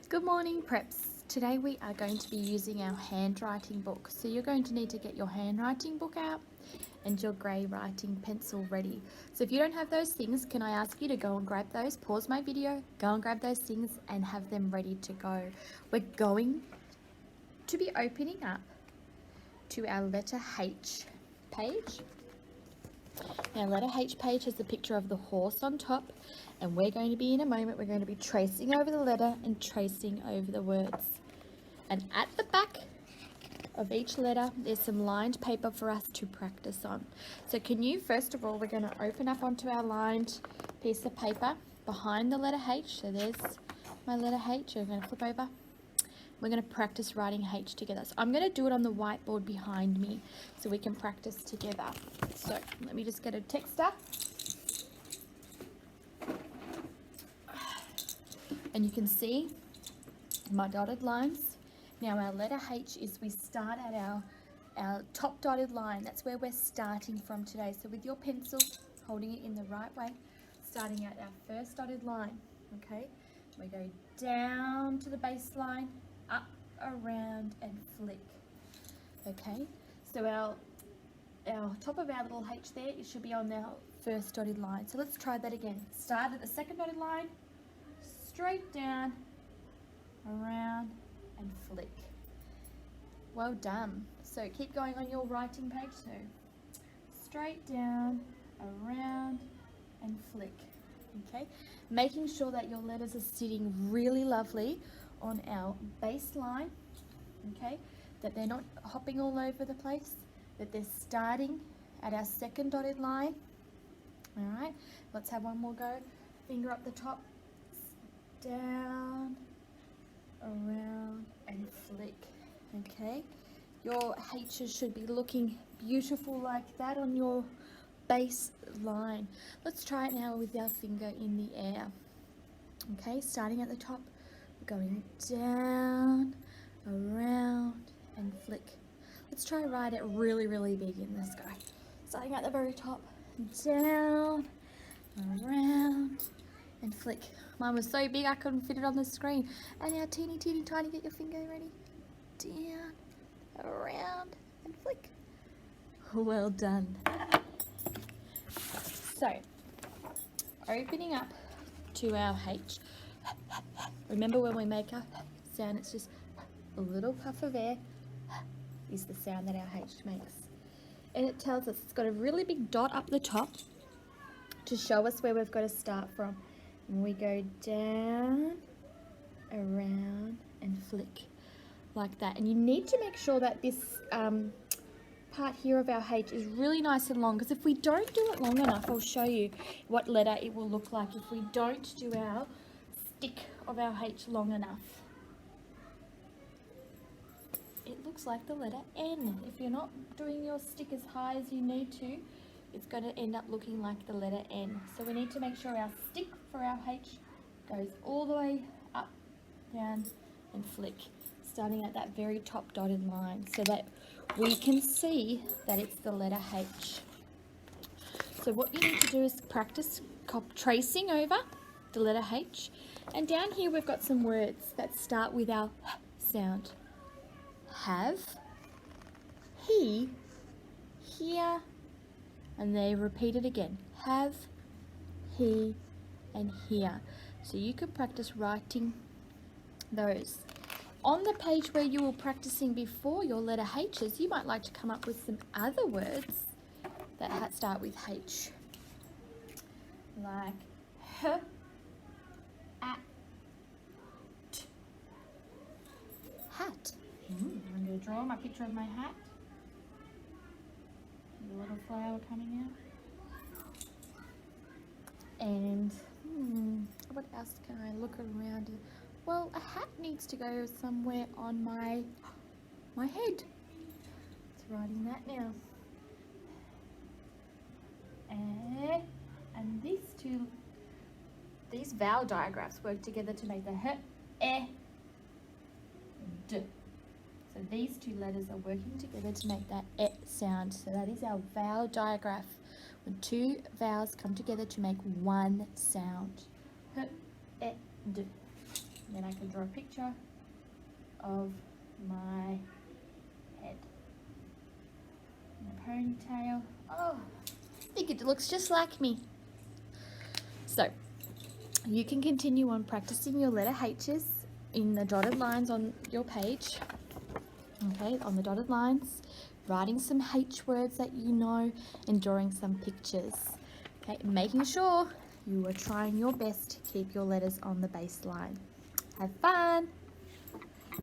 Good morning, preps. Today we are going to be using our handwriting book. So you're going to need to get your handwriting book out and your grey writing pencil ready. So if you don't have those things, can I ask you to go and grab those, pause my video, go and grab those things and have them ready to go. We're going to be opening up to our letter H page. Now letter H page has the picture of the horse on top, and we're going to be, in a moment, we're going to be tracing over the letter and tracing over the words. And at the back of each letter, there's some lined paper for us to practice on. So can you, first of all, we're going to open up onto our lined piece of paper behind the letter H. So there's my letter H. I'm going to flip over. We're going to practice writing H together. So I'm going to do it on the whiteboard behind me so we can practice together. So let me just get a texter. And you can see my dotted lines. Now our letter H is, we start at our top dotted line. That's where we're starting from today. So with your pencil, holding it in the right way, starting at our first dotted line, okay? We go down to the baseline, up, around, and flick, okay? So our top of our little H there, it should be on our first dotted line. So let's try that again. Start at the second dotted line, straight down, around, and flick. Well done. So keep going on your writing page. So straight down, around, and flick. Okay, making sure that your letters are sitting really lovely on our baseline. Okay, that they're not hopping all over the place, that they're starting at our second dotted line. All right, let's have one more go. Finger up the top, down, around, and flick. Okay, your H's should be looking beautiful like that on your base line. Let's try it now with our finger in the air. Okay, starting at the top, going down, around, and flick. Let's try write it really, really big in the sky. Starting at the very top, down, around, and flick. Mine was so big I couldn't fit it on the screen. And now teeny, teeny, tiny, get your finger ready. Down, around, and flick. Well done. So, opening up to our H. Remember when we make a sound, it's just a little puff of air is the sound that our H makes. And it tells us it's got a really big dot up the top to show us where we've got to start from. And we go down, around, and flick like that. And you need to make sure that this part here of our H is really nice and long, because if we don't do it long enough, I'll show you what letter it will look like if we don't do our stick of our H long enough. It looks like the letter N. If you're not doing your stick as high as you need to, it's going to end up looking like the letter N. So we need to make sure our stick for our H goes all the way up, down, and flick, starting at that very top dotted line, so that we can see that it's the letter H. So what you need to do is practice tracing over the letter H. And down here we've got some words that start with our sound. Have, he, here, and they repeat it again. Have, he, and here. So you can practice writing those. On the page where you were practicing before your letter H's, you might like to come up with some other words that start with H. Like h, at, hat. I'm going to draw my picture of my hat. The little flower coming out. And what else can I look around? Well, a hat needs to go somewhere on my head. It's writing that now. And these vowel diagrams work together to make the h, e, d. So these two letters are working together to make that e sound. So that is our vowel digraph, when two vowels come together to make one sound. H, e, d. Then I can draw a picture of my head. And a ponytail. Oh, I think it looks just like me. So, you can continue on practicing your letter H's in the dotted lines on your page. Okay, on the dotted lines, writing some H words that you know and drawing some pictures. Okay, making sure you are trying your best to keep your letters on the baseline. Have fun!